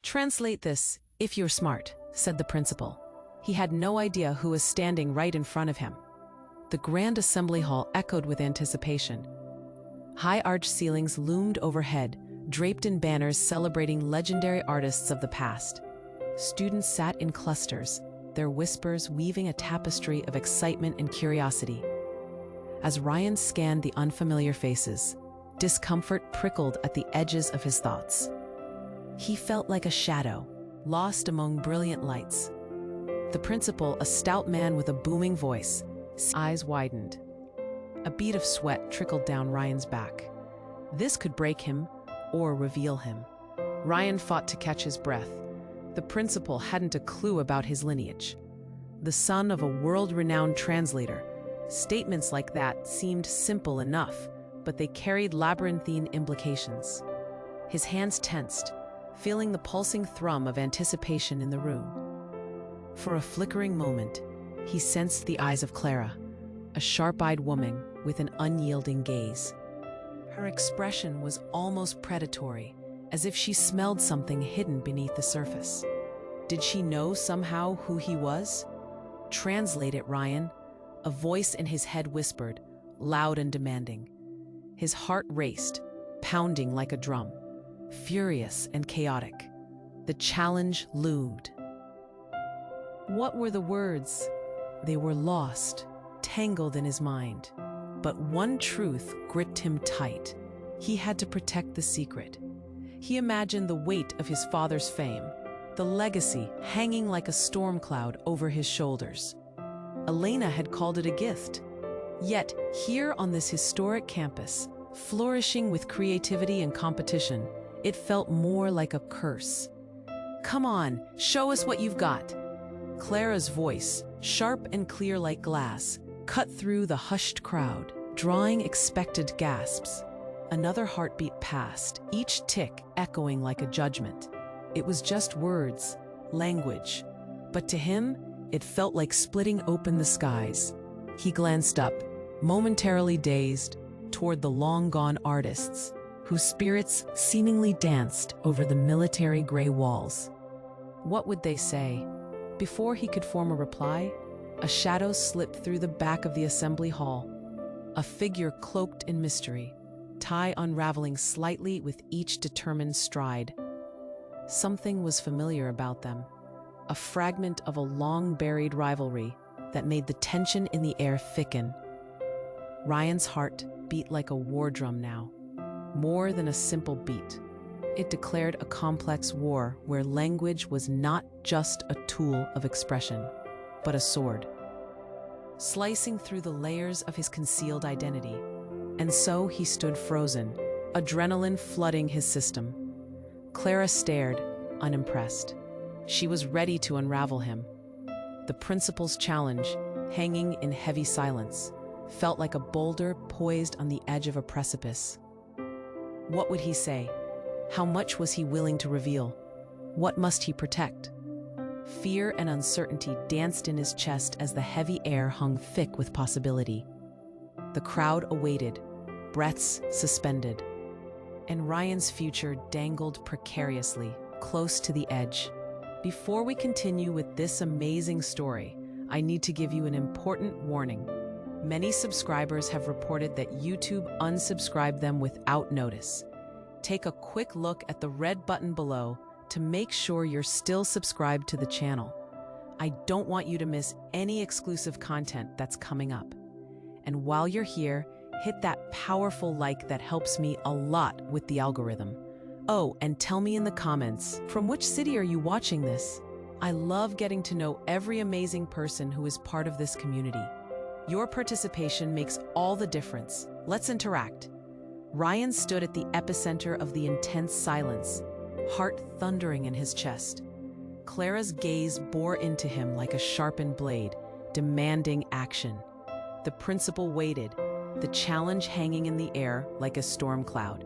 "Translate this, if you're smart," said the principal. He had no idea who was standing right in front of him. The grand assembly hall echoed with anticipation. High arched ceilings loomed overhead, draped in banners celebrating legendary artists of the past. Students sat in clusters, their whispers weaving a tapestry of excitement and curiosity. As Ryan scanned the unfamiliar faces, discomfort prickled at the edges of his thoughts. He felt like a shadow, lost among brilliant lights. The principal, a stout man with a booming voice, his eyes widened. A bead of sweat trickled down Ryan's back. This could break him or reveal him. Ryan fought to catch his breath. The principal hadn't a clue about his lineage. The son of a world-renowned translator, statements like that seemed simple enough, but they carried labyrinthine implications. His hands tensed, feeling the pulsing thrum of anticipation in the room. For a flickering moment, he sensed the eyes of Clara, a sharp-eyed woman with an unyielding gaze. Her expression was almost predatory, as if she smelled something hidden beneath the surface. Did she know somehow who he was? "Translate it, Ryan," a voice in his head whispered, loud and demanding. His heart raced, pounding like a drum, furious and chaotic. The challenge loomed. What were the words? They were lost, tangled in his mind. But one truth gripped him tight. He had to protect the secret. He imagined the weight of his father's fame, the legacy hanging like a storm cloud over his shoulders. Elena had called it a gift. Yet, here on this historic campus, flourishing with creativity and competition, it felt more like a curse. "Come on, show us what you've got." Clara's voice, sharp and clear like glass, cut through the hushed crowd, drawing expectant gasps. Another heartbeat passed, each tick echoing like a judgment. It was just words, language, but to him, it felt like splitting open the skies. He glanced up, momentarily dazed, toward the long-gone artists, whose spirits seemingly danced over the military gray walls. What would they say? Before he could form a reply, a shadow slipped through the back of the assembly hall, a figure cloaked in mystery, tie unraveling slightly with each determined stride. Something was familiar about them, a fragment of a long-buried rivalry that made the tension in the air thicken. Ryan's heart beat like a war drum now, more than a simple beat. It declared a complex war where language was not just a tool of expression, but a sword, slicing through the layers of his concealed identity. And so he stood frozen, adrenaline flooding his system. Clara stared, unimpressed. She was ready to unravel him. The principal's challenge, hanging in heavy silence, felt like a boulder poised on the edge of a precipice. What would he say? How much was he willing to reveal? What must he protect? Fear and uncertainty danced in his chest as the heavy air hung thick with possibility. The crowd awaited, breaths suspended, and Ryan's future dangled precariously, close to the edge. Before we continue with this amazing story, I need to give you an important warning. Many subscribers have reported that YouTube unsubscribed them without notice. Take a quick look at the red button below to make sure you're still subscribed to the channel. I don't want you to miss any exclusive content that's coming up. And while you're here, hit that powerful like that helps me a lot with the algorithm. Oh, and tell me in the comments, from which city are you watching this? I love getting to know every amazing person who is part of this community. Your participation makes all the difference. Let's interact. Ryan stood at the epicenter of the intense silence, heart thundering in his chest. Clara's gaze bore into him like a sharpened blade, demanding action. The principal waited, the challenge hanging in the air like a storm cloud.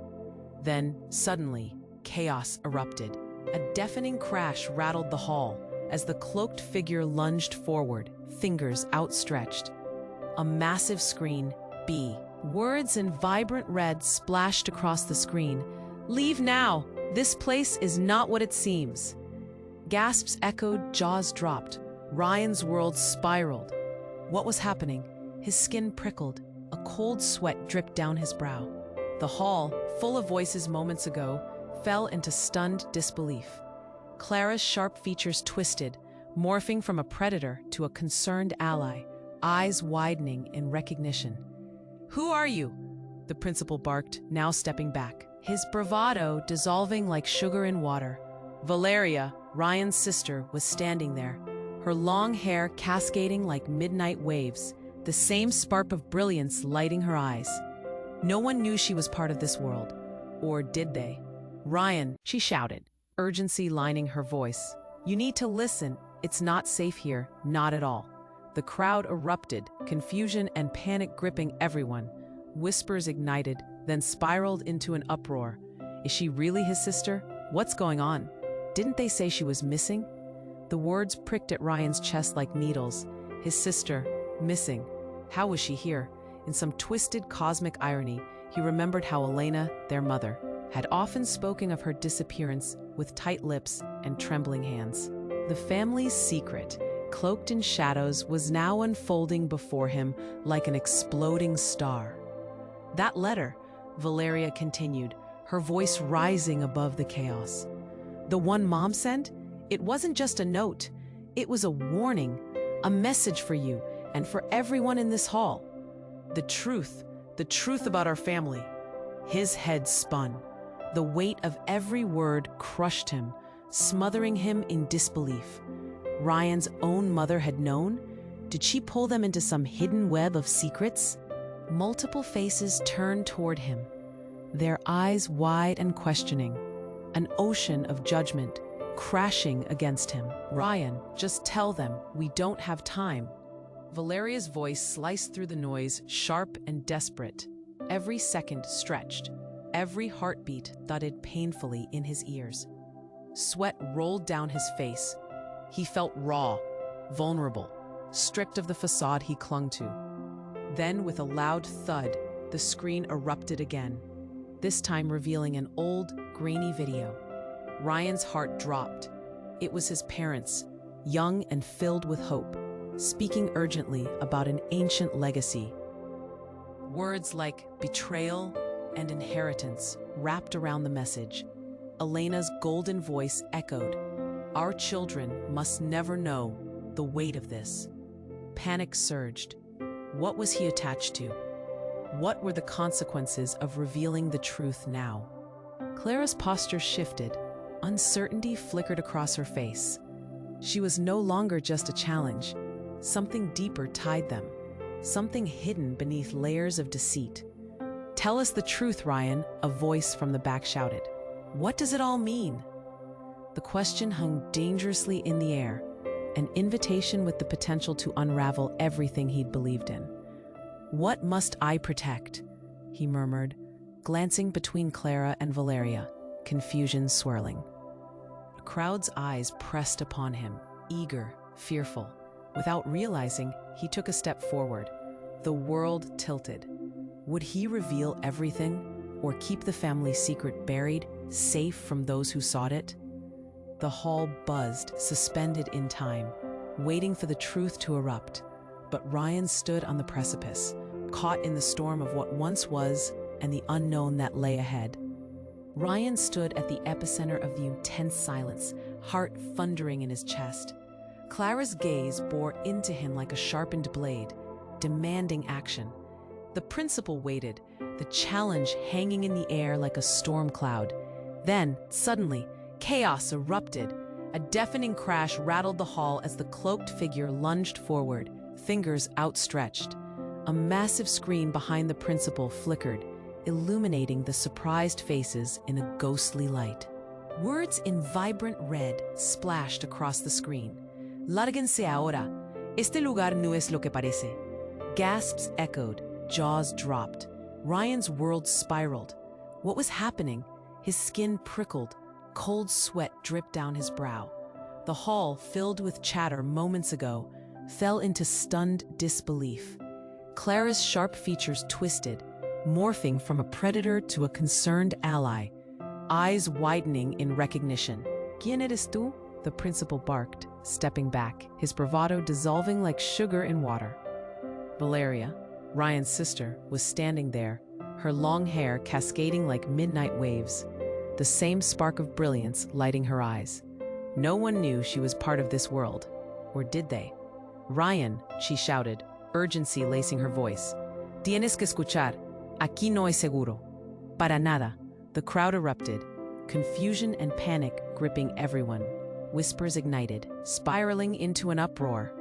Then, suddenly, chaos erupted. A deafening crash rattled the hall as the cloaked figure lunged forward, fingers outstretched. A massive screen, B. Words in vibrant red splashed across the screen. "Leave now! This place is not what it seems. Gasps echoed, jaws dropped. Ryan's world spiraled. What was happening? His skin prickled. A cold sweat dripped down his brow. The hall, full of voices moments ago, fell into stunned disbelief. Clara's sharp features twisted, morphing from a predator to a concerned ally, eyes widening in recognition. "Who are you?" the principal barked, now stepping back, his bravado dissolving like sugar in water. Valeria, Ryan's sister, was standing there, her long hair cascading like midnight waves, the same spark of brilliance lighting her eyes. No one knew she was part of this world. Or did they? "Ryan," she shouted, urgency lining her voice. "You need to listen. It's not safe here, not at all." The crowd erupted, confusion and panic gripping everyone. Whispers ignited, then spiraled into an uproar. Is she really his sister? What's going on? Didn't they say she was missing? The words pricked at Ryan's chest like needles. His sister, missing. How was she here? In some twisted cosmic irony, he remembered how Elena, their mother, had often spoken of her disappearance with tight lips and trembling hands. The family's secret, cloaked in shadows, was now unfolding before him like an exploding star. "That letter," Valeria continued, her voice rising above the chaos. "The one Mom sent? It wasn't just a note. It was a warning, a message for you and for everyone in this hall. The truth about our family." His head spun. The weight of every word crushed him, smothering him in disbelief. Ryan's own mother had known? Did she pull them into some hidden web of secrets? Multiple faces turned toward him, their eyes wide and questioning, an ocean of judgment crashing against him. "Ryan, just tell them, we don't have time." Valeria's voice sliced through the noise, sharp and desperate. Every second stretched. Every heartbeat thudded painfully in his ears. Sweat rolled down his face. He felt raw, vulnerable, stripped of the facade he clung to. Then, with a loud thud, the screen erupted again, this time revealing an old, grainy video. Ryan's heart dropped. It was his parents, young and filled with hope, speaking urgently about an ancient legacy. Words like betrayal and inheritance wrapped around the message. Elena's golden voice echoed, "Our children must never know the weight of this." Panic surged. What was he attached to? What were the consequences of revealing the truth now? Clara's posture shifted. Uncertainty flickered across her face. She was no longer just a challenge. Something deeper tied them. Something hidden beneath layers of deceit. "Tell us the truth, Ryan," a voice from the back shouted. "What does it all mean?" The question hung dangerously in the air, an invitation with the potential to unravel everything he'd believed in. "What must I protect?" he murmured, glancing between Clara and Valeria, confusion swirling. The crowd's eyes pressed upon him, eager, fearful. Without realizing, he took a step forward. The world tilted. Would he reveal everything, or keep the family secret buried, safe from those who sought it? The hall buzzed, suspended in time, waiting for the truth to erupt. But Ryan stood on the precipice, caught in the storm of what once was and the unknown that lay ahead. Ryan stood at the epicenter of the intense silence, heart thundering in his chest. Clara's gaze bore into him like a sharpened blade, demanding action. The principal waited, the challenge hanging in the air like a storm cloud. Then, suddenly, chaos erupted. A deafening crash rattled the hall as the cloaked figure lunged forward, fingers outstretched. A massive screen behind the principal flickered, illuminating the surprised faces in a ghostly light. Words in vibrant red splashed across the screen. "Lárguense ahora. Este lugar no es lo que parece." Gasps echoed, jaws dropped. Ryan's world spiraled. What was happening? His skin prickled, cold sweat dripped down his brow. The hall, filled with chatter moments ago, fell into stunned disbelief. Clara's sharp features twisted, morphing from a predator to a concerned ally. eyes widening in recognition. ¿Quién eres tú? The principal barked, stepping back, his bravado dissolving like sugar in water. Valeria, Ryan's sister, was standing there, her long hair cascading like midnight waves, the same spark of brilliance lighting her eyes. No one knew she was part of this world, or did they? Ryan, she shouted, urgency lacing her voice. Tienes que escuchar. Aquí no es seguro. Para nada. The crowd erupted, confusion and panic gripping everyone. Whispers ignited, spiraling into an uproar.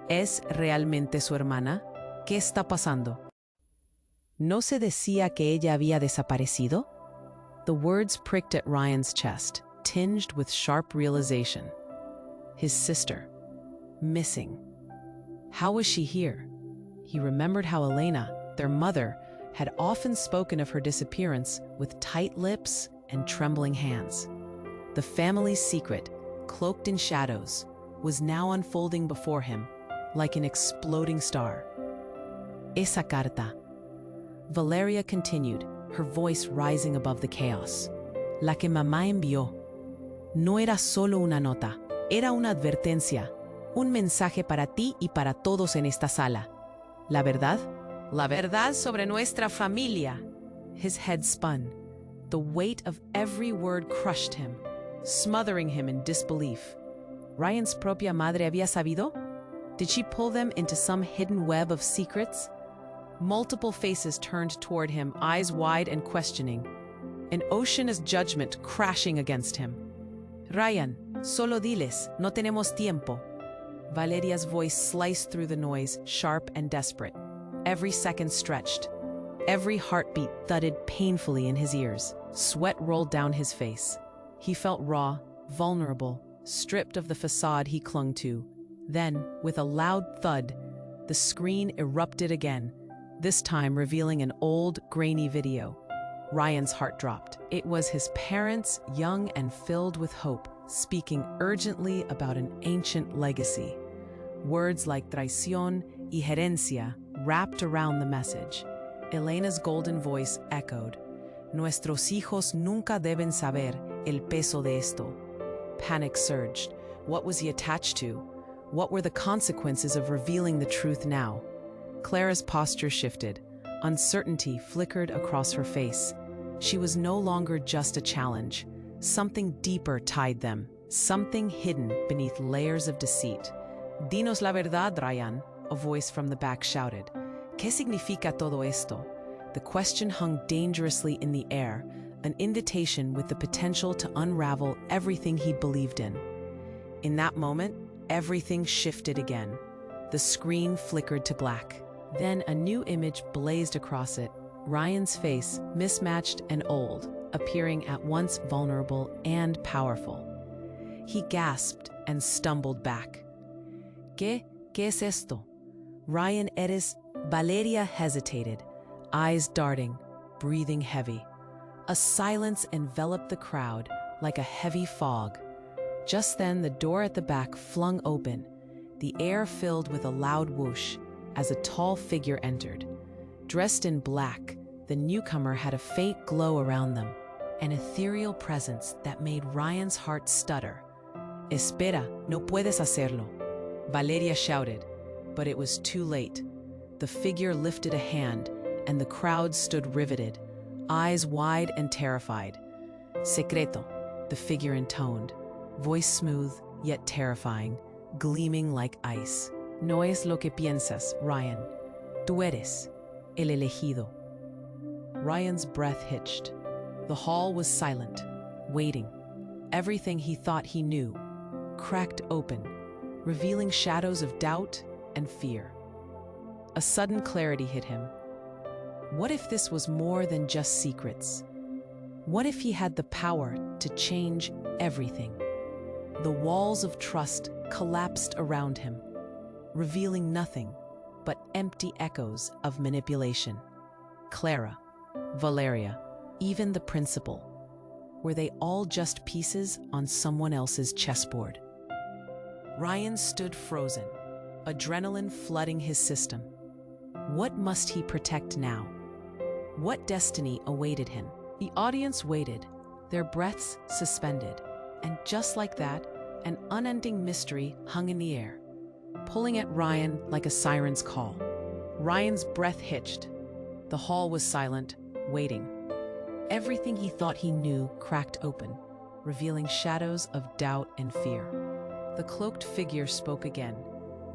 ¿Es realmente su hermana? ¿Qué está pasando? ¿No se decía que ella había desaparecido? The words pricked at Ryan's chest, tinged with sharp realization. His sister. Missing. How was she here? He remembered how Elena, their mother, had often spoken of her disappearance with tight lips and trembling hands. The family's secret, cloaked in shadows, was now unfolding before him like an exploding star. Esa carta. Valeria continued, her voice rising above the chaos. La que mamá envió. No era solo una nota, era una advertencia, un mensaje para ti y para todos en esta sala. ¿La verdad? La verdad sobre nuestra familia. His head spun. The weight of every word crushed him, smothering him in disbelief. Ryan's propia madre había sabido? Did she pull them into some hidden web of secrets? Multiple faces turned toward him, eyes wide and questioning. An ocean's judgment crashing against him. Ryan, solo diles, no tenemos tiempo. Valeria's voice sliced through the noise, sharp and desperate. Every second stretched. Every heartbeat thudded painfully in his ears. Sweat rolled down his face. He felt raw, vulnerable, stripped of the facade he clung to. Then, with a loud thud, the screen erupted again, this time revealing an old, grainy video. Ryan's heart dropped. It was his parents, young and filled with hope, speaking urgently about an ancient legacy. Words like traición y herencia wrapped around the message. Elena's golden voice echoed, Nuestros hijos nunca deben saber el peso de esto. Panic surged. What was he attached to? What were the consequences of revealing the truth now? Clara's posture shifted. Uncertainty flickered across her face. She was no longer just a challenge. Something deeper tied them, something hidden beneath layers of deceit. Dinos la verdad, Ryan, a voice from the back shouted. ¿Qué significa todo esto? The question hung dangerously in the air, an invitation with the potential to unravel everything he believed in. In that moment, everything shifted again. The screen flickered to black. Then a new image blazed across it, Ryan's face, mismatched and old, appearing at once vulnerable and powerful. He gasped and stumbled back. ¿Qué es esto? Ryan eres... Valeria hesitated, eyes darting, breathing heavy. A silence enveloped the crowd like a heavy fog. Just then, the door at the back flung open, the air filled with a loud whoosh as a tall figure entered. Dressed in black, the newcomer had a faint glow around them, an ethereal presence that made Ryan's heart stutter. Espera, no puedes hacerlo, Valeria shouted, but it was too late. The figure lifted a hand, and the crowd stood riveted, eyes wide and terrified. Secreto, the figure intoned, voice smooth yet terrifying, gleaming like ice. No es lo que piensas, Ryan. Tú eres el elegido. Ryan's breath hitched. The hall was silent, waiting. Everything he thought he knew cracked open, revealing shadows of doubt and fear. A sudden clarity hit him. What if this was more than just secrets? What if he had the power to change everything? The walls of trust collapsed around him, revealing nothing but empty echoes of manipulation. Clara, Valeria, even the principal. Were they all just pieces on someone else's chessboard? Ryan stood frozen, adrenaline flooding his system. What must he protect now? What destiny awaited him? The audience waited, their breaths suspended, and just like that, an unending mystery hung in the air, pulling at Ryan like a siren's call. Ryan's breath hitched. The hall was silent, waiting. Everything he thought he knew cracked open, revealing shadows of doubt and fear. The cloaked figure spoke again,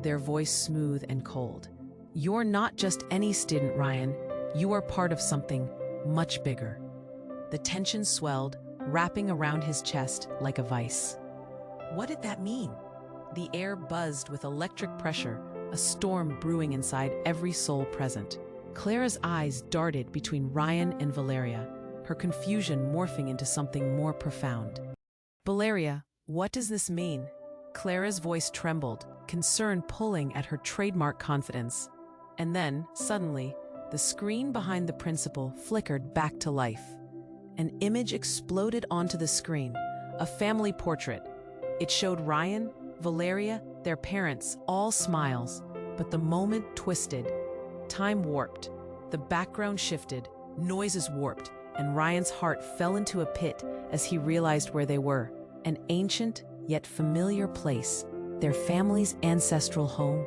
their voice smooth and cold. "You're not just any student, Ryan. You are part of something much bigger." The tension swelled, wrapping around his chest like a vice. What did that mean? The air buzzed with electric pressure, a storm brewing inside every soul present. Clara's eyes darted between Ryan and Valeria, her confusion morphing into something more profound. "Valeria, what does this mean?" Clara's voice trembled, concern pulling at her trademark confidence. And then, suddenly, the screen behind the principal flickered back to life. An image exploded onto the screen, a family portrait. It showed Ryan, Valeria, their parents, all smiles, but the moment twisted. Time warped, the background shifted, noises warped, and Ryan's heart fell into a pit as he realized where they were. An ancient, yet familiar place, their family's ancestral home.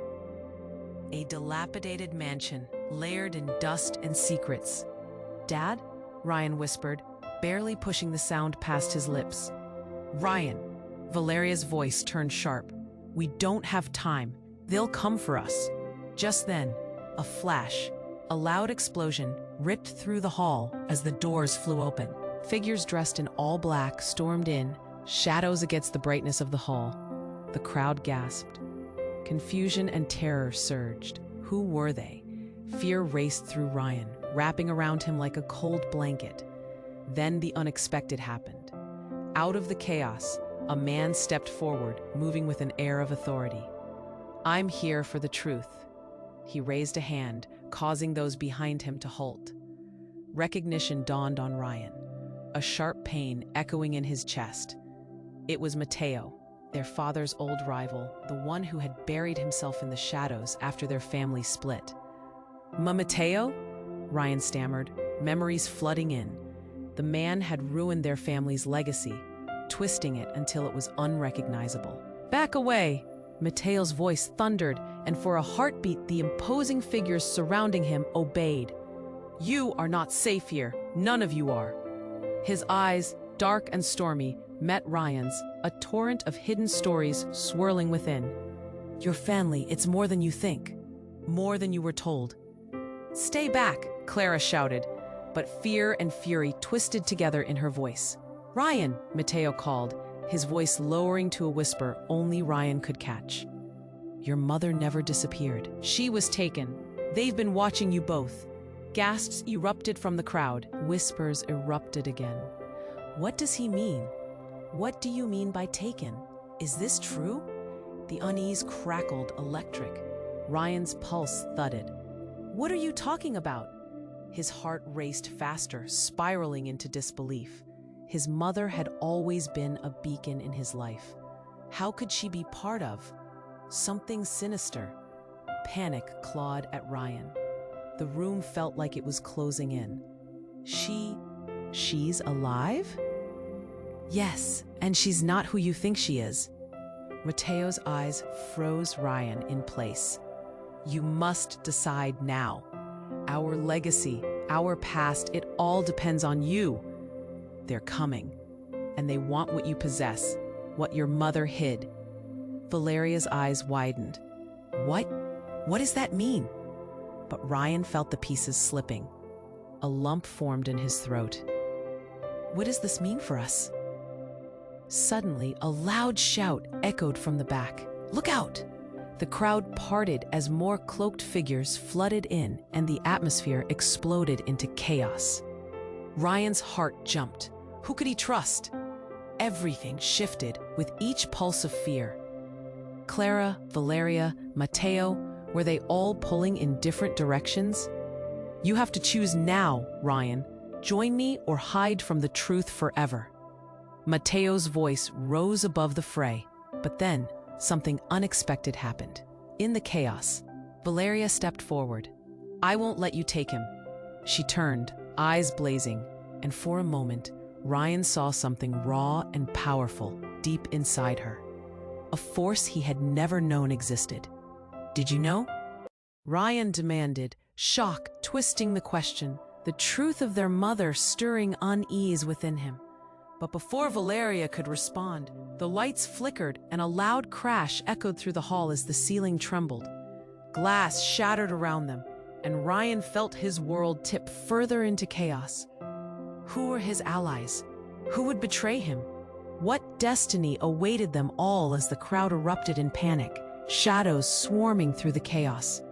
A dilapidated mansion, layered in dust and secrets. "Dad?" Ryan whispered, barely pushing the sound past his lips. "Ryan!" Valeria's voice turned sharp. "We don't have time. They'll come for us." Just then, a flash, a loud explosion, ripped through the hall as the doors flew open. Figures dressed in all black stormed in, shadows against the brightness of the hall. The crowd gasped. Confusion and terror surged. Who were they? Fear raced through Ryan, wrapping around him like a cold blanket. Then the unexpected happened. Out of the chaos, a man stepped forward, moving with an air of authority. "I'm here for the truth." He raised a hand, causing those behind him to halt. Recognition dawned on Ryan, a sharp pain echoing in his chest. It was Mateo, their father's old rival, the one who had buried himself in the shadows after their family split. Mateo?" Ryan stammered, memories flooding in. The man had ruined their family's legacy, twisting it until it was unrecognizable. "Back away!" Mateo's voice thundered, and for a heartbeat the imposing figures surrounding him obeyed. "You are not safe here. None of you are." His eyes, dark and stormy, met Ryan's, a torrent of hidden stories swirling within. "Your family, it's more than you think. More than you were told." "Stay back!" Clara shouted, but fear and fury twisted together in her voice. "Ryan!" Mateo called, his voice lowering to a whisper only Ryan could catch. "Your mother never disappeared. She was taken. They've been watching you both." Gasps erupted from the crowd. Whispers erupted again. "What does he mean? What do you mean by taken? Is this true?" The unease crackled electric. Ryan's pulse thudded. "What are you talking about?" His heart raced faster, spiraling into disbelief. His mother had always been a beacon in his life. How could she be part of something sinister? Panic clawed at Ryan. The room felt like it was closing in. She's alive? Yes, and she's not who you think she is. Mateo's eyes froze Ryan in place. You must decide now. Our legacy, our past, it all depends on you. They're coming, and they want what you possess, what your mother hid. Valeria's eyes widened. What? What does that mean? But Ryan felt the pieces slipping. A lump formed in his throat. What does this mean for us? Suddenly, a loud shout echoed from the back. Look out! The crowd parted as more cloaked figures flooded in, and the atmosphere exploded into chaos. Ryan's heart jumped. Who could he trust? Everything shifted with each pulse of fear. Clara, Valeria, Mateo, were they all pulling in different directions? You have to choose now, Ryan. Join me or hide from the truth forever. Mateo's voice rose above the fray, but then something unexpected happened. In the chaos, Valeria stepped forward. I won't let you take him. She turned, eyes blazing, and for a moment, Ryan saw something raw and powerful deep inside her, a force he had never known existed. "Did you know?" Ryan demanded, shock twisting the question, the truth of their mother stirring unease within him. But before Valeria could respond, the lights flickered and a loud crash echoed through the hall as the ceiling trembled. Glass shattered around them, and Ryan felt his world tip further into chaos. Who were his allies? Who would betray him? What destiny awaited them all as the crowd erupted in panic, shadows swarming through the chaos?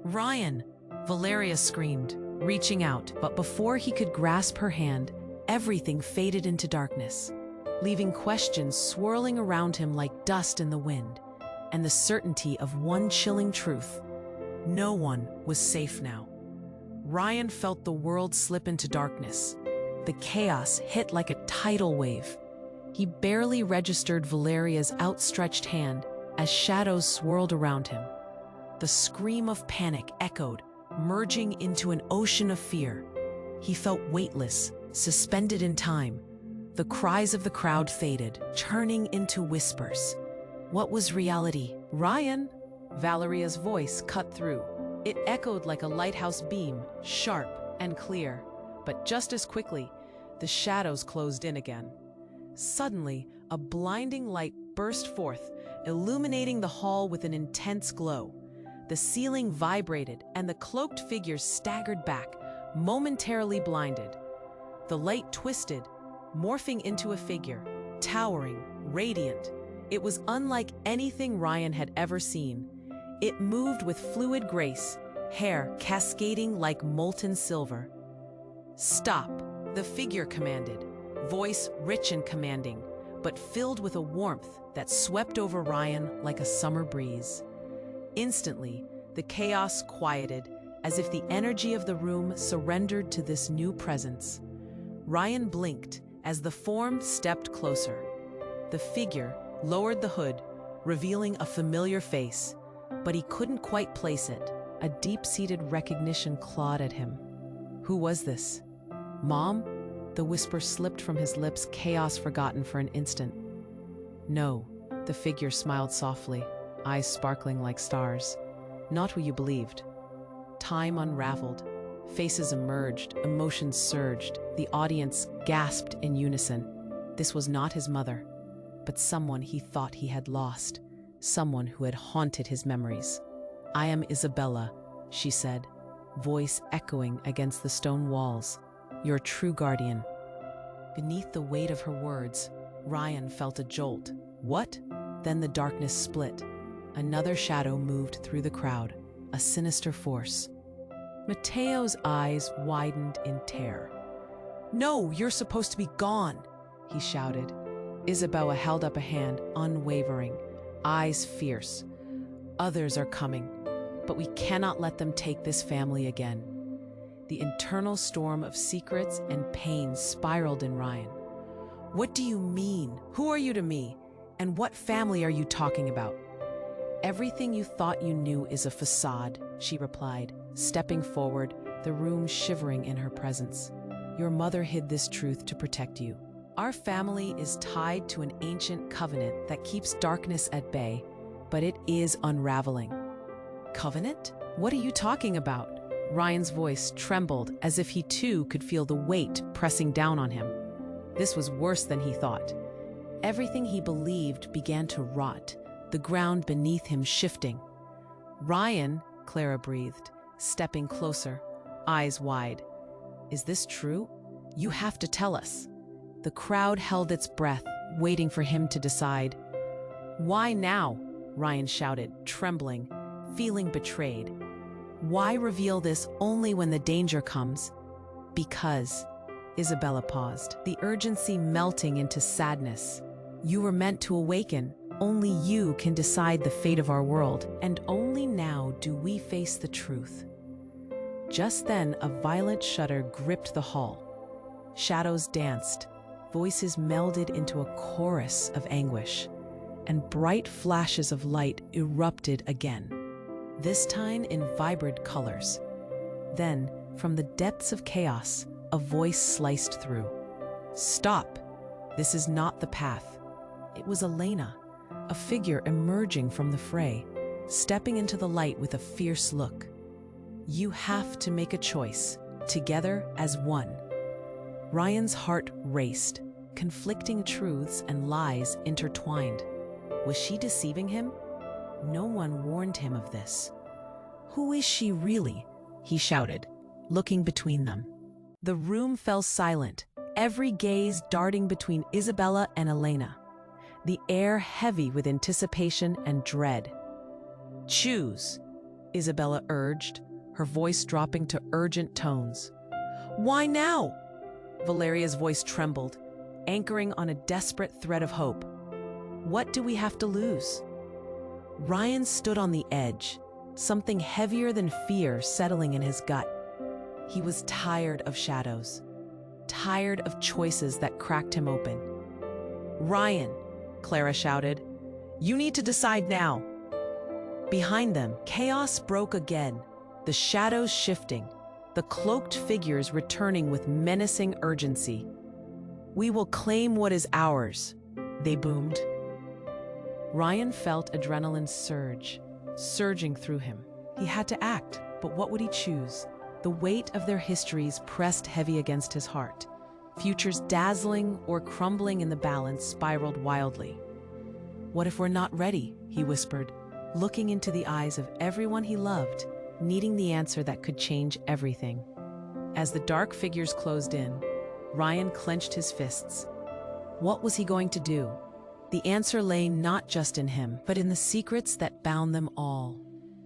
"Ryan!" Valeria screamed, reaching out, but before he could grasp her hand, everything faded into darkness, leaving questions swirling around him like dust in the wind, and the certainty of one chilling truth: no one was safe now. Ryan felt the world slip into darkness. The chaos hit like a tidal wave. He barely registered Valeria's outstretched hand as shadows swirled around him. The scream of panic echoed, merging into an ocean of fear. He felt weightless, suspended in time. The cries of the crowd faded, turning into whispers. What was reality? "Ryan!" Valeria's voice cut through. It echoed like a lighthouse beam, sharp and clear. But just as quickly, the shadows closed in again. Suddenly, a blinding light burst forth, illuminating the hall with an intense glow. The ceiling vibrated, and the cloaked figures staggered back, momentarily blinded. The light twisted, morphing into a figure, towering, radiant. It was unlike anything Ryan had ever seen. It moved with fluid grace, hair cascading like molten silver. "Stop," the figure commanded, voice rich and commanding, but filled with a warmth that swept over Ryan like a summer breeze. Instantly, the chaos quieted, as if the energy of the room surrendered to this new presence. Ryan blinked as the form stepped closer. The figure lowered the hood, revealing a familiar face, but he couldn't quite place it. A deep-seated recognition clawed at him. Who was this? "Mom?" The whisper slipped from his lips, chaos forgotten for an instant. "No," the figure smiled softly, eyes sparkling like stars. "Not who you believed." Time unraveled. Faces emerged, emotions surged. The audience gasped in unison. This was not his mother, but someone he thought he had lost, someone who had haunted his memories. "I am Isabella," she said, voice echoing against the stone walls. "Your true guardian." Beneath the weight of her words, Ryan felt a jolt. What? Then the darkness split. Another shadow moved through the crowd, a sinister force. Mateo's eyes widened in terror. "No, you're supposed to be gone," he shouted. Isabella held up a hand, unwavering, eyes fierce. "Others are coming, but we cannot let them take this family again." The internal storm of secrets and pain spiraled in Ryan. "What do you mean? Who are you to me? And what family are you talking about?" "Everything you thought you knew is a facade," she replied, stepping forward, the room shivering in her presence. "Your mother hid this truth to protect you. Our family is tied to an ancient covenant that keeps darkness at bay, but it is unraveling." "Covenant? What are you talking about?" Ryan's voice trembled as if he too could feel the weight pressing down on him. This was worse than he thought. Everything he believed began to rot, the ground beneath him shifting. "Ryan," Clara breathed, stepping closer, eyes wide. "Is this true? You have to tell us." The crowd held its breath, waiting for him to decide. "Why now?" Ryan shouted, trembling, feeling betrayed. "Why reveal this only when the danger comes?" "Because," Isabella paused, the urgency melting into sadness. "You were meant to awaken. Only you can decide the fate of our world, and only now do we face the truth." Just then, a violent shudder gripped the hall. Shadows danced, voices melded into a chorus of anguish, and bright flashes of light erupted again, this time in vibrant colors. Then, from the depths of chaos, a voice sliced through. "Stop! This is not the path." It was Elena, a figure emerging from the fray, stepping into the light with a fierce look. "You have to make a choice, together as one." Ryan's heart raced, conflicting truths and lies intertwined. Was she deceiving him? No one warned him of this. "Who is she really?" he shouted, looking between them. The room fell silent, every gaze darting between Isabella and Elena, the air heavy with anticipation and dread. "Choose," Isabella urged, her voice dropping to urgent tones. "Why now?" Valeria's voice trembled, anchoring on a desperate thread of hope. "What do we have to lose?" Ryan stood on the edge, something heavier than fear settling in his gut. He was tired of shadows, tired of choices that cracked him open. "Ryan," Clara shouted, "you need to decide now." Behind them, chaos broke again, the shadows shifting, the cloaked figures returning with menacing urgency. "We will claim what is ours," they boomed. Ryan felt adrenaline surging through him. He had to act, but what would he choose? The weight of their histories pressed heavy against his heart. Futures dazzling or crumbling in the balance spiraled wildly. "What if we're not ready?" he whispered, looking into the eyes of everyone he loved, needing the answer that could change everything. As the dark figures closed in, Ryan clenched his fists. What was he going to do? The answer lay not just in him, but in the secrets that bound them all.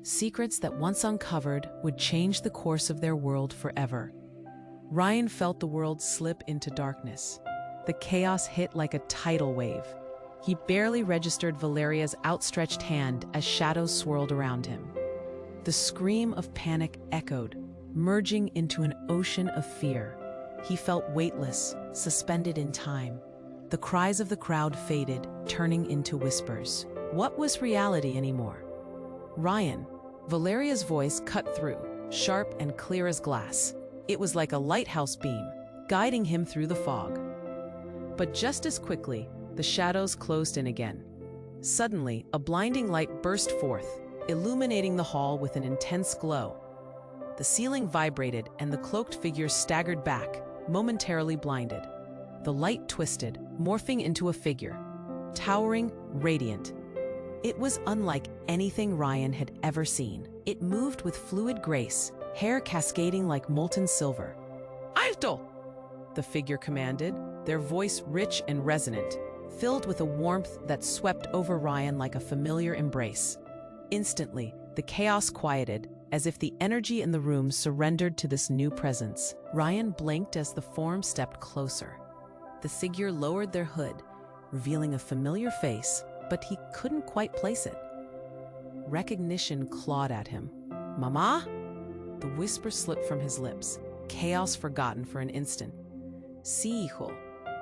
Secrets that once uncovered would change the course of their world forever. Ryan felt the world slip into darkness. The chaos hit like a tidal wave. He barely registered Valeria's outstretched hand as shadows swirled around him. The scream of panic echoed, merging into an ocean of fear. He felt weightless, suspended in time. The cries of the crowd faded, turning into whispers. What was reality anymore? "Ryan," Valeria's voice cut through, sharp and clear as glass. It was like a lighthouse beam, guiding him through the fog. But just as quickly, the shadows closed in again. Suddenly, a blinding light burst forth, illuminating the hall with an intense glow. The ceiling vibrated and the cloaked figures staggered back, momentarily blinded. The light twisted, morphing into a figure, towering, radiant. It was unlike anything Ryan had ever seen. It moved with fluid grace, hair cascading like molten silver. "Alto!" the figure commanded, their voice rich and resonant, filled with a warmth that swept over Ryan like a familiar embrace. Instantly, the chaos quieted, as if the energy in the room surrendered to this new presence. Ryan blinked as the form stepped closer. The figure lowered their hood, revealing a familiar face, but he couldn't quite place it. Recognition clawed at him. "Mama?" The whisper slipped from his lips, chaos forgotten for an instant. "Sí, hijo,"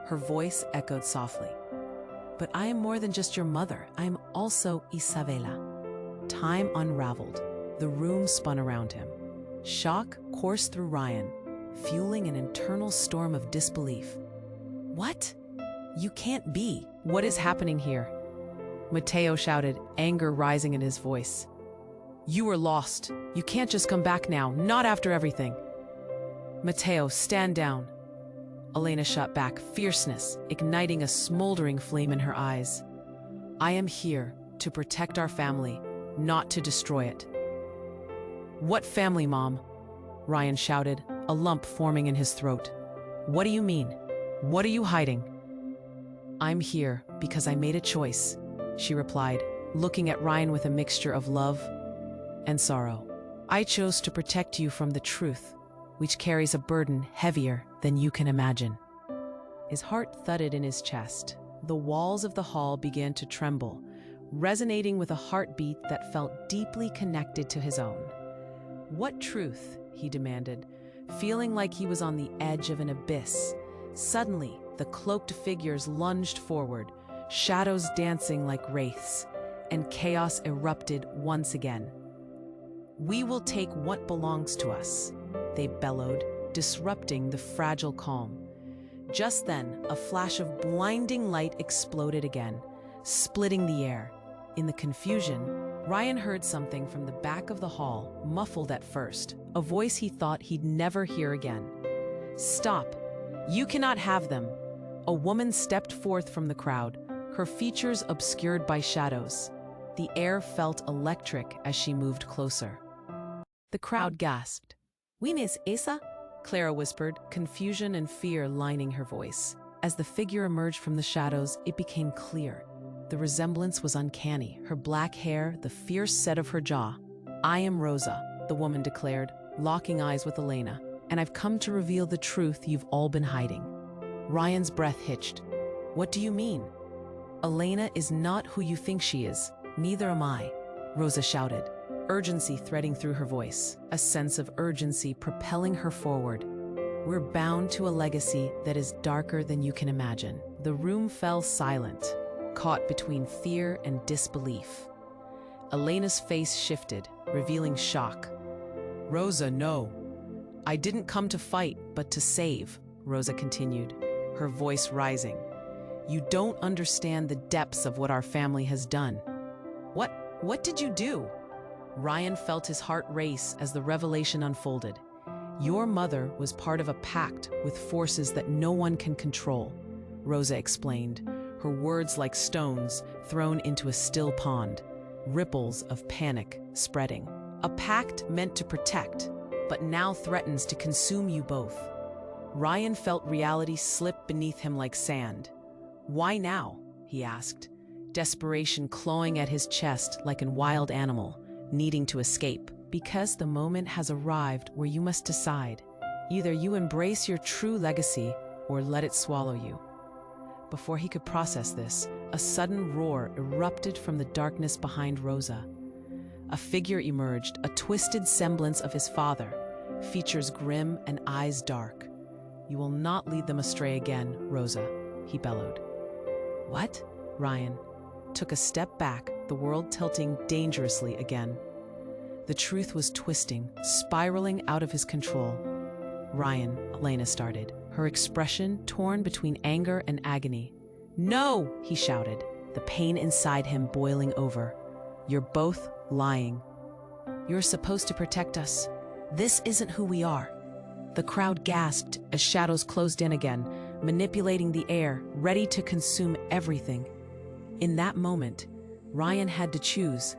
her voice echoed softly. "But I am more than just your mother. I am also Isabela." Time unraveled. The room spun around him. Shock coursed through Ryan, fueling an internal storm of disbelief. "What? You can't be. What is happening here?" Mateo shouted, anger rising in his voice. "You are lost. You can't just come back now, not after everything." "Mateo, stand down." Elena shot back, fierceness igniting a smoldering flame in her eyes. "I am here to protect our family, not to destroy it." "What family, Mom?" Ryan shouted, a lump forming in his throat. "What do you mean? What are you hiding?" "I'm here because I made a choice," she replied, looking at Ryan with a mixture of love and sorrow. "I chose to protect you from the truth, which carries a burden heavier than you can imagine." His heart thudded in his chest. The walls of the hall began to tremble, resonating with a heartbeat that felt deeply connected to his own. "What truth?" he demanded, feeling like he was on the edge of an abyss. Suddenly, the cloaked figures lunged forward, shadows dancing like wraiths, and chaos erupted once again. "We will take what belongs to us," they bellowed, disrupting the fragile calm. Just then, a flash of blinding light exploded again, splitting the air. In the confusion, Ryan heard something from the back of the hall, muffled at first, a voice he thought he'd never hear again. "Stop! You cannot have them!" A woman stepped forth from the crowd, her features obscured by shadows. The air felt electric as she moved closer. The crowd gasped. "We miss Esa?" Clara whispered, confusion and fear lining her voice. As the figure emerged from the shadows, it became clear. The resemblance was uncanny, her black hair, the fierce set of her jaw. "I am Rosa," the woman declared, locking eyes with Elena, "and I've come to reveal the truth you've all been hiding." Ryan's breath hitched. "What do you mean?" "Elena is not who you think she is. Neither am I," Rosa shouted, urgency threading through her voice, a sense of urgency propelling her forward. "We're bound to a legacy that is darker than you can imagine." The room fell silent, caught between fear and disbelief. Elena's face shifted, revealing shock. "Rosa, no. I didn't come to fight, but to save," Rosa continued, her voice rising. "You don't understand the depths of what our family has done." What did you do?" Ryan felt his heart race as the revelation unfolded. "Your mother was part of a pact with forces that no one can control," Rosa explained, her words like stones thrown into a still pond, ripples of panic spreading. "A pact meant to protect, but now threatens to consume you both." Ryan felt reality slip beneath him like sand. "Why now?" he asked, desperation clawing at his chest like a wild animal, needing to escape. "Because the moment has arrived where you must decide. Either you embrace your true legacy or let it swallow you." Before he could process this, a sudden roar erupted from the darkness behind Rosa. A figure emerged, a twisted semblance of his father, features grim and eyes dark. "You will not lead them astray again, Rosa," he bellowed. "What?" Ryan took a step back, the world tilting dangerously again. The truth was twisting, spiraling out of his control. "Ryan," Elena started, her expression torn between anger and agony. "No!" he shouted, the pain inside him boiling over. "You're both lying. You're supposed to protect us. This isn't who we are." The crowd gasped as shadows closed in again, manipulating the air, ready to consume everything. In that moment, Ryan had to choose.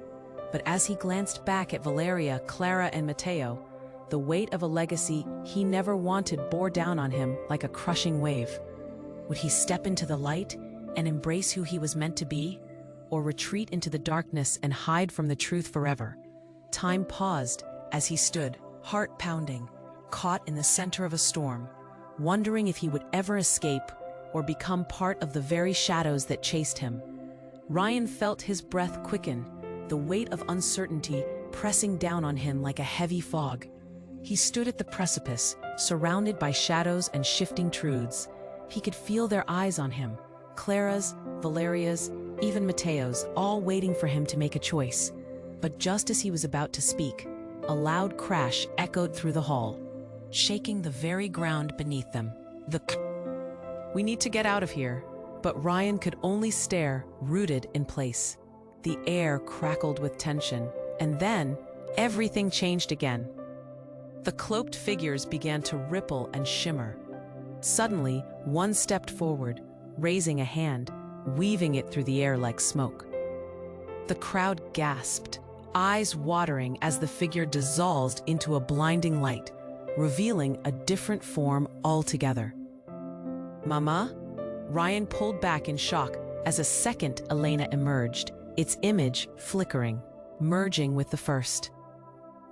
But as he glanced back at Valeria, Clara, and Matteo, the weight of a legacy he never wanted bore down on him like a crushing wave. Would he step into the light and embrace who he was meant to be, or retreat into the darkness and hide from the truth forever? Time paused as he stood, heart pounding, caught in the center of a storm, wondering if he would ever escape or become part of the very shadows that chased him. Ryan felt his breath quicken, the weight of uncertainty pressing down on him like a heavy fog. He stood at the precipice, surrounded by shadows and shifting truths. He could feel their eyes on him, Clara's, Valeria's, even Matteo's, all waiting for him to make a choice. But just as he was about to speak, a loud crash echoed through the hall, shaking the very ground beneath them. "We need to get out of here." But Ryan could only stare, rooted in place. The air crackled with tension, and then everything changed again. The cloaked figures began to ripple and shimmer. Suddenly, one stepped forward, raising a hand, weaving it through the air like smoke. The crowd gasped, eyes watering as the figure dissolved into a blinding light, revealing a different form altogether. "Mama?" Ryan pulled back in shock as a second Elena emerged, its image flickering, merging with the first.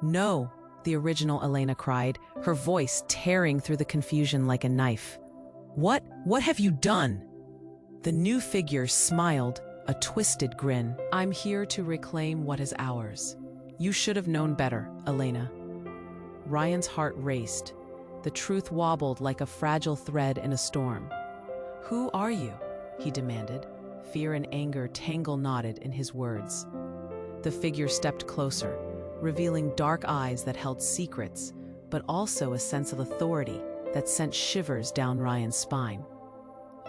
"No," the original Elena cried, her voice tearing through the confusion like a knife. What have you done?" The new figure smiled, a twisted grin. "I'm here to reclaim what is ours. You should have known better, Elena." Ryan's heart raced. The truth wobbled like a fragile thread in a storm. "Who are you?" he demanded, fear and anger tangle-knotted in his words. The figure stepped closer, revealing dark eyes that held secrets, but also a sense of authority that sent shivers down Ryan's spine.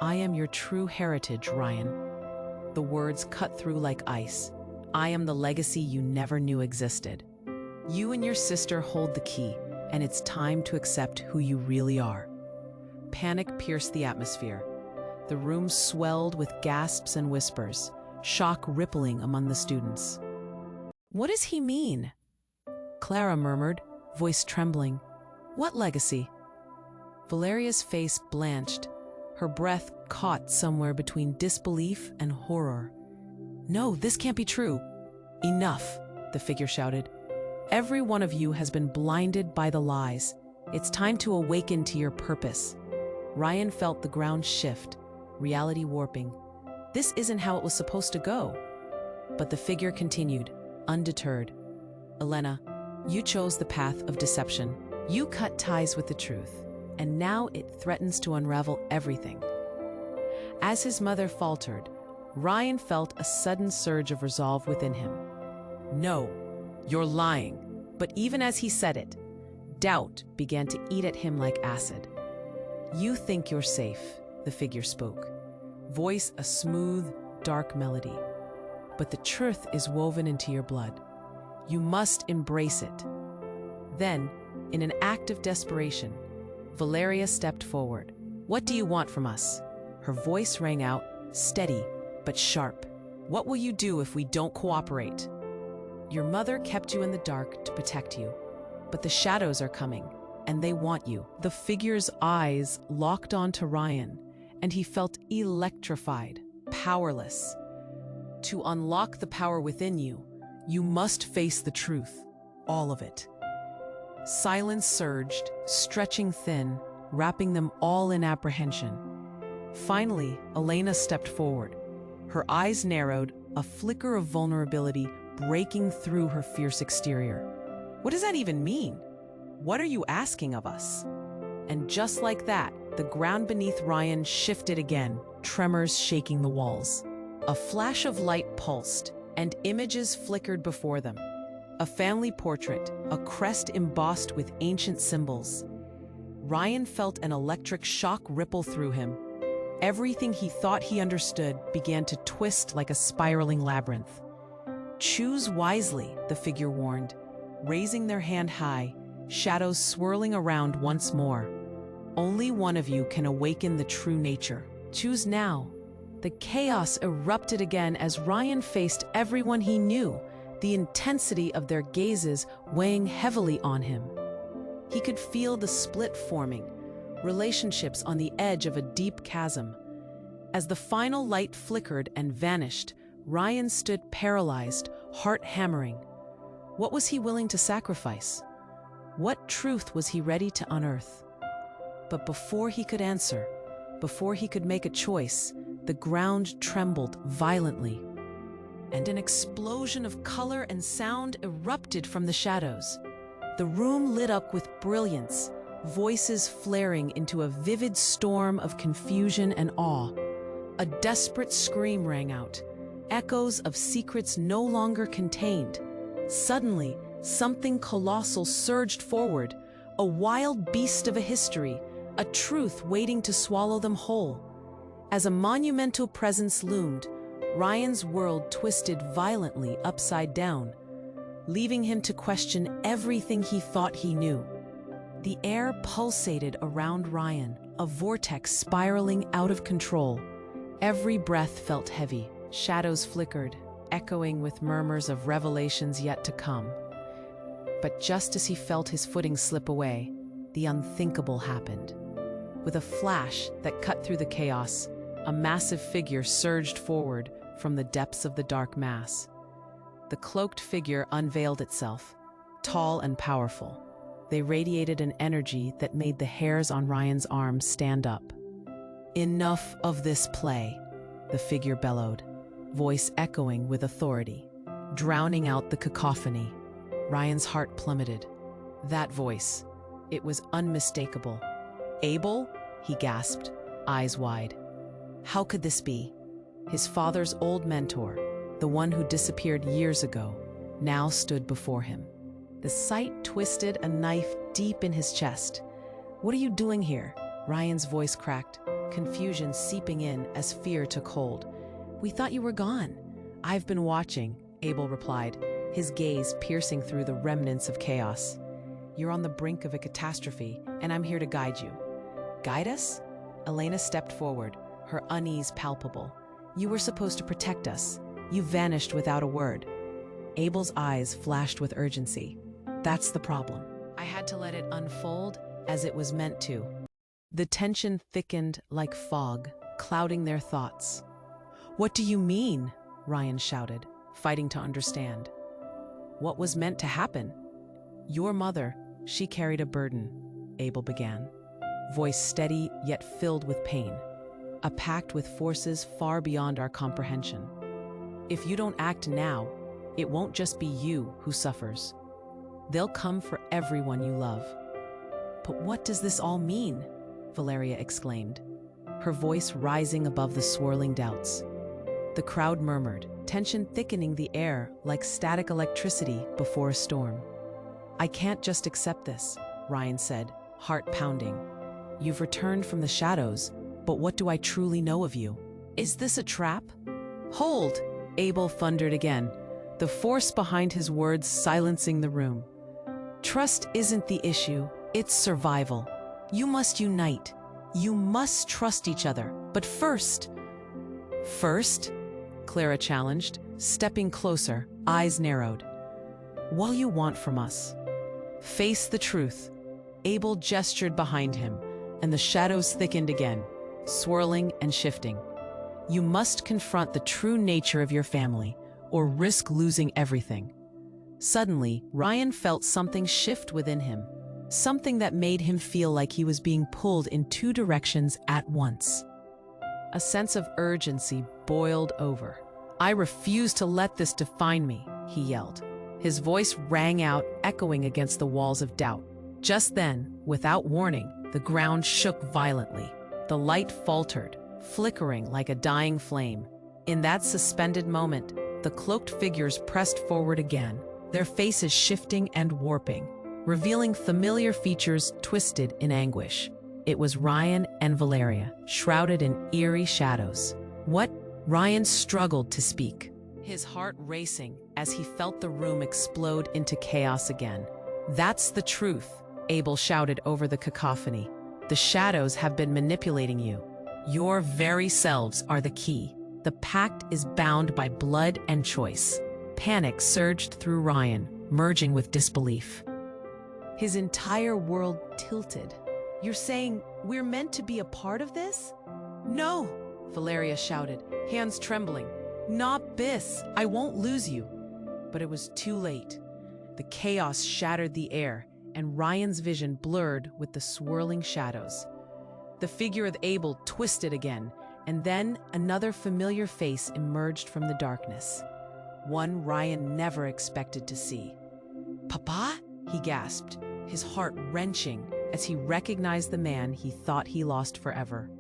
I am your true heritage, Ryan. The words cut through like ice. I am the legacy you never knew existed. You and your sister hold the key, and it's time to accept who you really are. Panic pierced the atmosphere. The room swelled with gasps and whispers, shock rippling among the students. What does he mean? Clara murmured, voice trembling. What legacy? Valeria's face blanched, her breath caught somewhere between disbelief and horror. No, this can't be true. Enough, the figure shouted. Every one of you has been blinded by the lies. It's time to awaken to your purpose. Ryan felt the ground shift, reality warping. This isn't how it was supposed to go. But the figure continued, undeterred. Elena, you chose the path of deception. You cut ties with the truth, and now it threatens to unravel everything. As his mother faltered, Ryan felt a sudden surge of resolve within him. No, you're lying. But even as he said it, doubt began to eat at him like acid. You think you're safe, the figure spoke, voice a smooth, dark melody. But the truth is woven into your blood. You must embrace it. Then, in an act of desperation, Valeria stepped forward. What do you want from us? Her voice rang out, steady but sharp. What will you do if we don't cooperate? Your mother kept you in the dark to protect you, but the shadows are coming, and they want you. The figure's eyes locked onto Ryan, and he felt electrified, powerless. To unlock the power within you, you must face the truth, all of it. Silence surged, stretching thin, wrapping them all in apprehension. Finally, Elena stepped forward. Her eyes narrowed, a flicker of vulnerability breaking through her fierce exterior. What does that even mean? What are you asking of us? And just like that, the ground beneath Ryan shifted again, tremors shaking the walls. A flash of light pulsed, and images flickered before them. A family portrait, a crest embossed with ancient symbols. Ryan felt an electric shock ripple through him. Everything he thought he understood began to twist like a spiraling labyrinth. Choose wisely, the figure warned, raising their hand high, shadows swirling around once more. Only one of you can awaken the true nature. Choose now. The chaos erupted again as Ryan faced everyone he knew, the intensity of their gazes weighing heavily on him. He could feel the split forming, relationships on the edge of a deep chasm. As the final light flickered and vanished, Ryan stood paralyzed, heart hammering. What was he willing to sacrifice? What truth was he ready to unearth? But before he could answer, before he could make a choice, the ground trembled violently, and an explosion of color and sound erupted from the shadows. The room lit up with brilliance, voices flaring into a vivid storm of confusion and awe. A desperate scream rang out, echoes of secrets no longer contained. Suddenly, something colossal surged forward, a wild beast of a history, a truth waiting to swallow them whole. As a monumental presence loomed, Ryan's world twisted violently upside down, leaving him to question everything he thought he knew. The air pulsated around Ryan, a vortex spiraling out of control. Every breath felt heavy. Shadows flickered, echoing with murmurs of revelations yet to come. But just as he felt his footing slip away, the unthinkable happened. With a flash that cut through the chaos, a massive figure surged forward from the depths of the dark mass. The cloaked figure unveiled itself, tall and powerful. They radiated an energy that made the hairs on Ryan's arms stand up. Enough of this play, the figure bellowed, voice echoing with authority, drowning out the cacophony. Ryan's heart plummeted. That voice, it was unmistakable. Abel? He gasped, eyes wide. How could this be? His father's old mentor, the one who disappeared years ago, now stood before him. The sight twisted a knife deep in his chest. What are you doing here? Ryan's voice cracked. confusion seeping in as fear took hold. "We thought you were gone." "I've been watching," Abel replied, his gaze piercing through the remnants of chaos. "You're on the brink of a catastrophe, and I'm here to guide you." "Guide us?" Elena stepped forward, her unease palpable. "You were supposed to protect us. You vanished without a word." Abel's eyes flashed with urgency. "That's the problem. I had to let it unfold as it was meant to." The tension thickened like fog, clouding their thoughts. "What do you mean?" Ryan shouted, fighting to understand. "What was meant to happen? Your mother, she carried a burden," Abel began, voice steady yet filled with pain. "A pact with forces far beyond our comprehension. If you don't act now, it won't just be you who suffers. They'll come for everyone you love." "But what does this all mean?" Valeria exclaimed, her voice rising above the swirling doubts. The crowd murmured, tension thickening the air like static electricity before a storm. "I can't just accept this," Ryan said, heart pounding. "You've returned from the shadows, but what do I truly know of you? Is this a trap?" "Hold!" Abel thundered again, the force behind his words silencing the room. "Trust isn't the issue, it's survival. You must unite. You must trust each other. But first..." "First?" Clara challenged, stepping closer, eyes narrowed. "What do you want from us?" "Face the truth." Abel gestured behind him, and the shadows thickened again, swirling and shifting. "You must confront the true nature of your family, or risk losing everything." Suddenly, Ryan felt something shift within him, something that made him feel like he was being pulled in two directions at once. A sense of urgency boiled over. "I refuse to let this define me," he yelled. His voice rang out, echoing against the walls of doubt. Just then, without warning, the ground shook violently. The light faltered, flickering like a dying flame. In that suspended moment, the cloaked figures pressed forward again, their faces shifting and warping, revealing familiar features twisted in anguish. It was Ryan and Valeria, shrouded in eerie shadows. "What?" Ryan struggled to speak, his heart racing as he felt the room explode into chaos again. "That's the truth," Abel shouted over the cacophony. "The shadows have been manipulating you. Your very selves are the key. The pact is bound by blood and choice." Panic surged through Ryan, merging with disbelief. His entire world tilted. "You're saying we're meant to be a part of this?" "No!" Valeria shouted, hands trembling. "Not this! I won't lose you!" But it was too late. The chaos shattered the air, and Ryan's vision blurred with the swirling shadows. The figure of Abel twisted again, and then another familiar face emerged from the darkness. One Ryan never expected to see. "Papa?" he gasped, his heart wrenching as he recognized the man he thought he lost forever.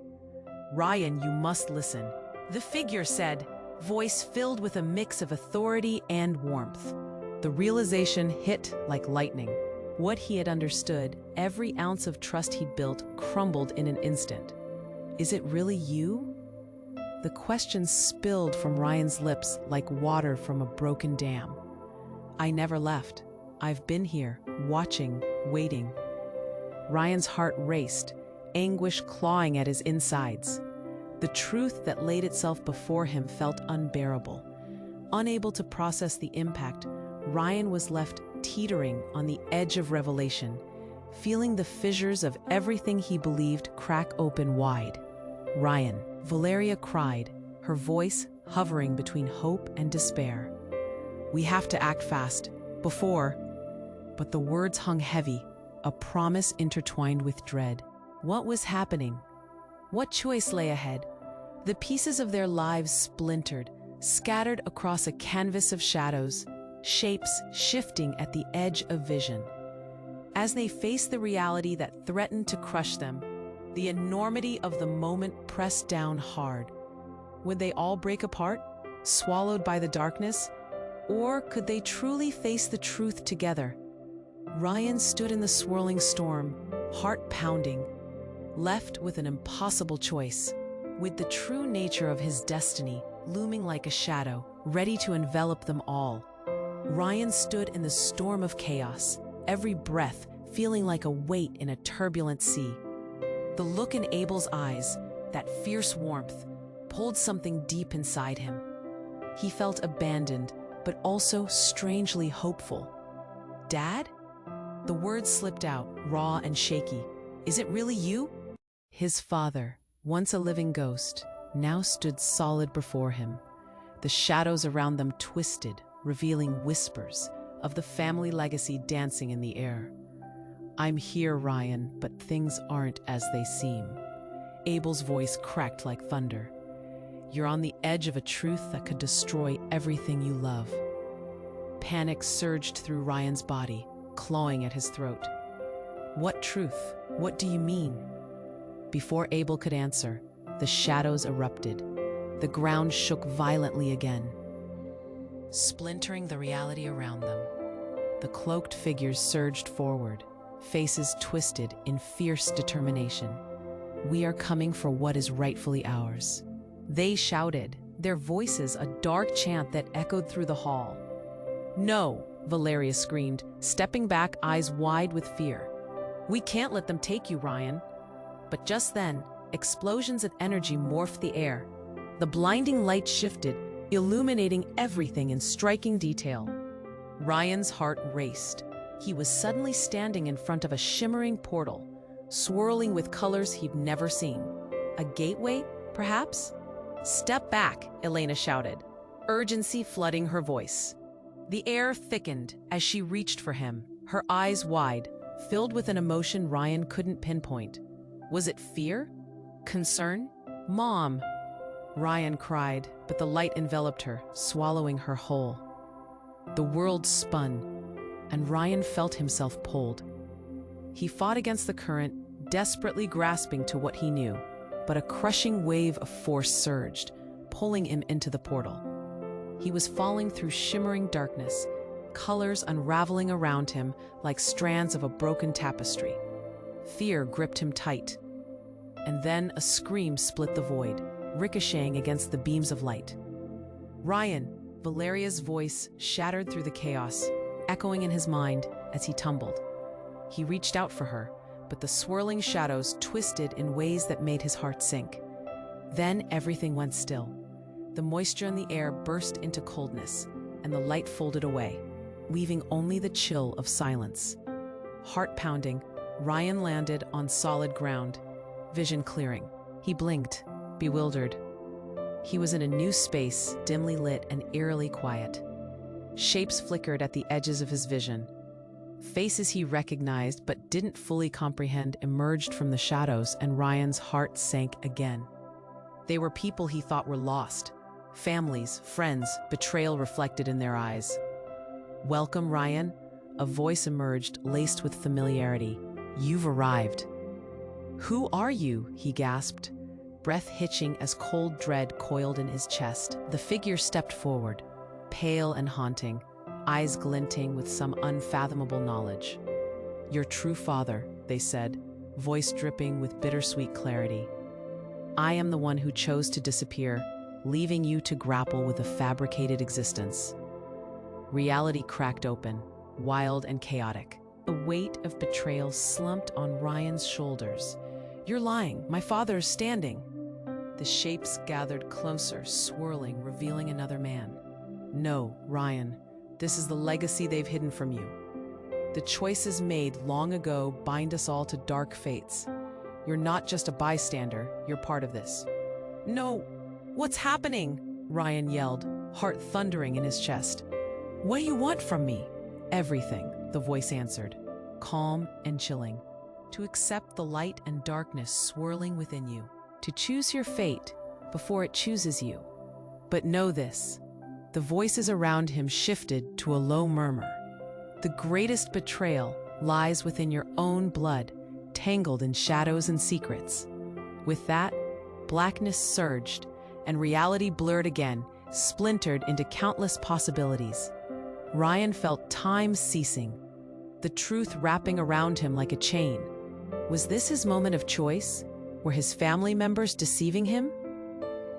"Ryan, you must listen," the figure said, voice filled with a mix of authority and warmth. The realization hit like lightning. What he had understood, every ounce of trust he'd built, crumbled in an instant. "Is it really you?" The question spilled from Ryan's lips like water from a broken dam. "I never left. I've been here, watching, waiting." Ryan's heart raced, anguish clawing at his insides. The truth that laid itself before him felt unbearable. Unable to process the impact, Ryan was left teetering on the edge of revelation, feeling the fissures of everything he believed crack open wide. "Ryan," Valeria cried, her voice hovering between hope and despair. "We have to act fast, before..." But the words hung heavy, a promise intertwined with dread. What was happening? What choice lay ahead? The pieces of their lives splintered, scattered across a canvas of shadows, shapes shifting at the edge of vision. As they faced the reality that threatened to crush them, the enormity of the moment pressed down hard. Would they all break apart, swallowed by the darkness? Or could they truly face the truth together? Ryan stood in the swirling storm, heart pounding. left with an impossible choice. With the true nature of his destiny looming like a shadow, ready to envelop them all, Ryan stood in the storm of chaos, every breath feeling like a weight in a turbulent sea. The look in Abel's eyes, that fierce warmth, pulled something deep inside him. He felt abandoned, but also strangely hopeful. "Dad?" The words slipped out, raw and shaky. "Is it really you?" His father, once a living ghost, now stood solid before him. The shadows around them twisted, revealing whispers of the family legacy dancing in the air. "I'm here, Ryan, but things aren't as they seem." Abel's voice cracked like thunder. "You're on the edge of a truth that could destroy everything you love." Panic surged through Ryan's body, clawing at his throat. "What truth? What do you mean?" Before Abel could answer, the shadows erupted. The ground shook violently again, splintering the reality around them. The cloaked figures surged forward, faces twisted in fierce determination. "We are coming for what is rightfully ours," they shouted, their voices a dark chant that echoed through the hall. "No," Valeria screamed, stepping back, eyes wide with fear. "We can't let them take you, Ryan." But just then, explosions of energy morphed the air. The blinding light shifted, illuminating everything in striking detail. Ryan's heart raced. He was suddenly standing in front of a shimmering portal, swirling with colors he'd never seen. A gateway, perhaps? "Step back," Elena shouted, urgency flooding her voice. The air thickened as she reached for him, her eyes wide, filled with an emotion Ryan couldn't pinpoint. Was it fear? Concern? "Mom!" Ryan cried, but the light enveloped her, swallowing her whole. The world spun, and Ryan felt himself pulled. He fought against the current, desperately grasping to what he knew, but a crushing wave of force surged, pulling him into the portal. He was falling through shimmering darkness, colors unraveling around him like strands of a broken tapestry. Fear gripped him tight, and then a scream split the void, ricocheting against the beams of light. "Ryan!" Valeria's voice shattered through the chaos, echoing in his mind as he tumbled. He reached out for her, but the swirling shadows twisted in ways that made his heart sink. Then everything went still. The moisture in the air burst into coldness, and the light folded away, leaving only the chill of silence. Heart pounding, Ryan landed on solid ground, vision clearing. He blinked, bewildered. He was in a new space, dimly lit and eerily quiet. Shapes flickered at the edges of his vision. Faces he recognized but didn't fully comprehend emerged from the shadows, and Ryan's heart sank again. They were people he thought were lost. Families, friends, betrayal reflected in their eyes. "Welcome, Ryan," a voice emerged, laced with familiarity. "You've arrived." "Who are you?" he gasped, breath hitching as cold dread coiled in his chest. The figure stepped forward, pale and haunting, eyes glinting with some unfathomable knowledge. "Your true father," they said, voice dripping with bittersweet clarity. "I am the one who chose to disappear, leaving you to grapple with a fabricated existence." Reality cracked open, wild and chaotic. The weight of betrayal slumped on Ryan's shoulders. "You're lying. My father is standing." The shapes gathered closer, swirling, revealing another man. "No, Ryan. This is the legacy they've hidden from you. The choices made long ago bind us all to dark fates. You're not just a bystander, you're part of this." "No, what's happening?" Ryan yelled, heart thundering in his chest. "What do you want from me?" "Everything," the voice answered, calm and chilling. "To accept the light and darkness swirling within you. To choose your fate before it chooses you. But know this." The voices around him shifted to a low murmur. "The greatest betrayal lies within your own blood, tangled in shadows and secrets." With that, blackness surged, and reality blurred again, splintered into countless possibilities. Ryan felt time ceasing, the truth wrapping around him like a chain. Was this his moment of choice? Were his family members deceiving him?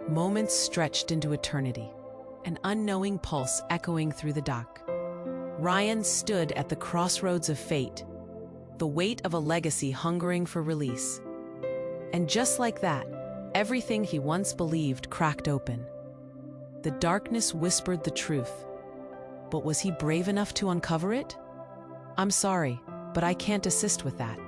Moments stretched into eternity, an unknowing pulse echoing through the dark. Ryan stood at the crossroads of fate, the weight of a legacy hungering for release. And just like that, everything he once believed cracked open. The darkness whispered the truth. But was he brave enough to uncover it? I'm sorry, but I can't assist with that.